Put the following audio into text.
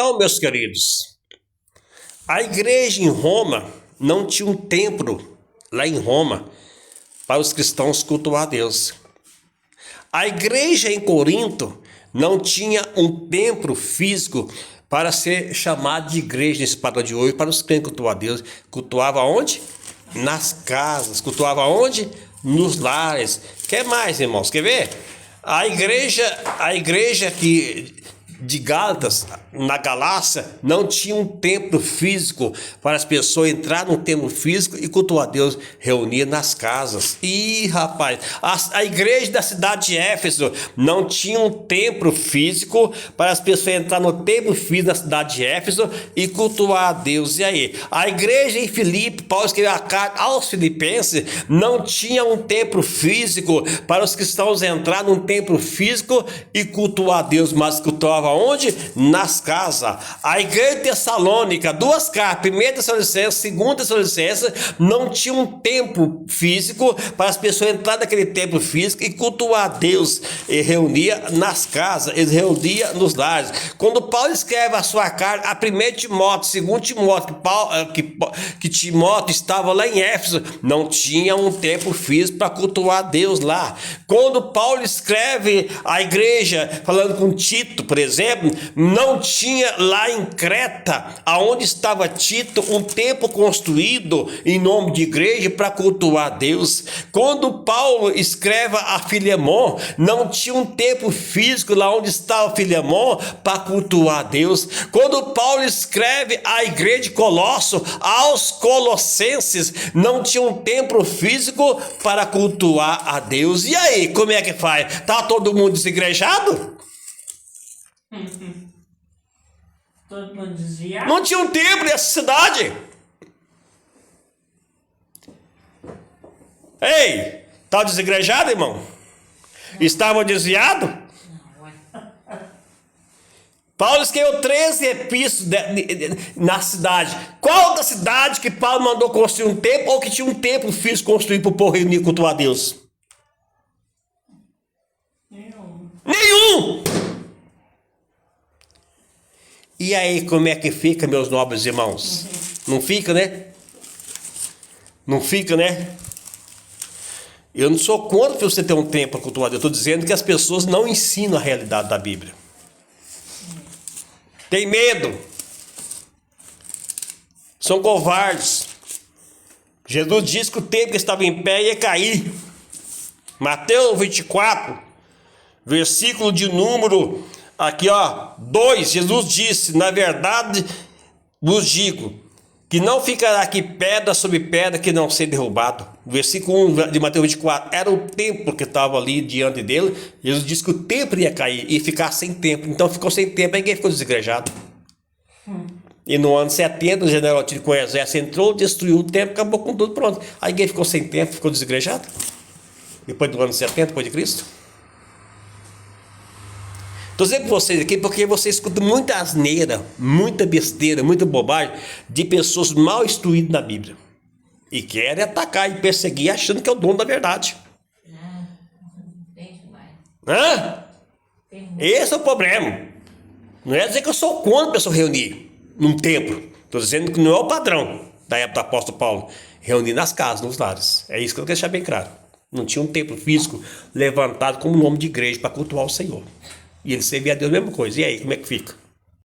Então, meus queridos, a igreja em Roma não tinha um templo lá em Roma para os cristãos cultuar a Deus. A igreja em Corinto não tinha um templo físico para ser chamado de igreja nesse padrão de hoje para os crentes cultuar a Deus. Cultuava onde? Nas casas. Cultuava onde? Nos lares. Quer mais, irmãos? Quer ver? A igreja de Gálatas, na Galácia, não tinha um templo físico para as pessoas entrar num templo físico e cultuar a Deus, reunia nas casas. Ih, rapaz, a igreja da cidade de Éfeso não tinha um templo físico para as pessoas entrar no templo físico da cidade de Éfeso e cultuar a Deus. E aí? A igreja em Filipe, Paulo escreveu a carta aos filipenses, não tinha um templo físico para os cristãos entrar num templo físico e cultuar a Deus, mas cultuava onde? Nas casas. A igreja de Tessalônica, duas cartas, 1 Tessalonicenses, 2 Tessalonicenses, não tinha um templo físico para as pessoas entrarem naquele templo físico e cultuar a Deus. Ele reunia nas casas, ele reunia nos lares. Quando Paulo escreve a sua carta, a 1 Timóteo, 2 Timóteo, que Timóteo estava lá em Éfeso, não tinha um templo físico para cultuar a Deus lá. Quando Paulo escreve a igreja, falando com Tito, por exemplo, não tinha lá em Creta, aonde estava Tito, um templo construído em nome de igreja para cultuar a Deus. Quando Paulo escreve a Filemon, não tinha um templo físico lá onde estava Filemon para cultuar a Deus. Quando Paulo escreve a igreja de Colosso, aos Colossenses, não tinha um templo físico para cultuar a Deus. E aí, como é que faz? Tá todo mundo desigrejado? Todo mundo desviado? Não tinha um templo nessa cidade. Ei, tá desigrejado, irmão? Estavam desviados? Paulo escreveu 13 epístolas na cidade. Qual da cidade que Paulo mandou construir um templo ou que tinha um templo físico construído para o povo reunir e cultuar a Deus? Nenhum! E aí, como é que fica, meus nobres irmãos? Não fica, né? Não fica, né? Eu não sou contra você ter um templo para cultuar a Deus. Eu estou dizendo que as pessoas não ensinam a realidade da Bíblia. Tem medo. São covardes. Jesus disse que o templo que estava em pé ia cair. Mateus 24, versículo de número... Aqui, 2, Jesus disse, na verdade vos digo, que não ficará aqui pedra sobre pedra que não ser derrubado. Versículo 1 de Mateus 24, era o templo que estava ali diante dele. Jesus disse que o templo ia cair e ficar sem templo. Então ficou sem templo, aí ninguém ficou desigrejado. E no ano 70, o general Tito com o exército entrou, destruiu o templo, acabou com tudo, pronto. Aí ninguém ficou sem templo, ficou desigrejado. Depois do ano 70, depois de Cristo. Estou dizendo para vocês aqui porque vocês escutam muita asneira, muita besteira, muita bobagem de pessoas mal instruídas na Bíblia. E querem atacar e perseguir achando que é o dono da verdade. Hã? Esse é o problema. Não é dizer que eu sou contra a pessoa reunir num templo. Estou dizendo que não é o padrão da época do apóstolo Paulo. Reunir nas casas, nos lares. É isso que eu quero deixar bem claro. Não tinha um templo físico levantado como nome de igreja para cultuar o Senhor. E ele servia a Deus a mesma coisa. E aí, como é que fica?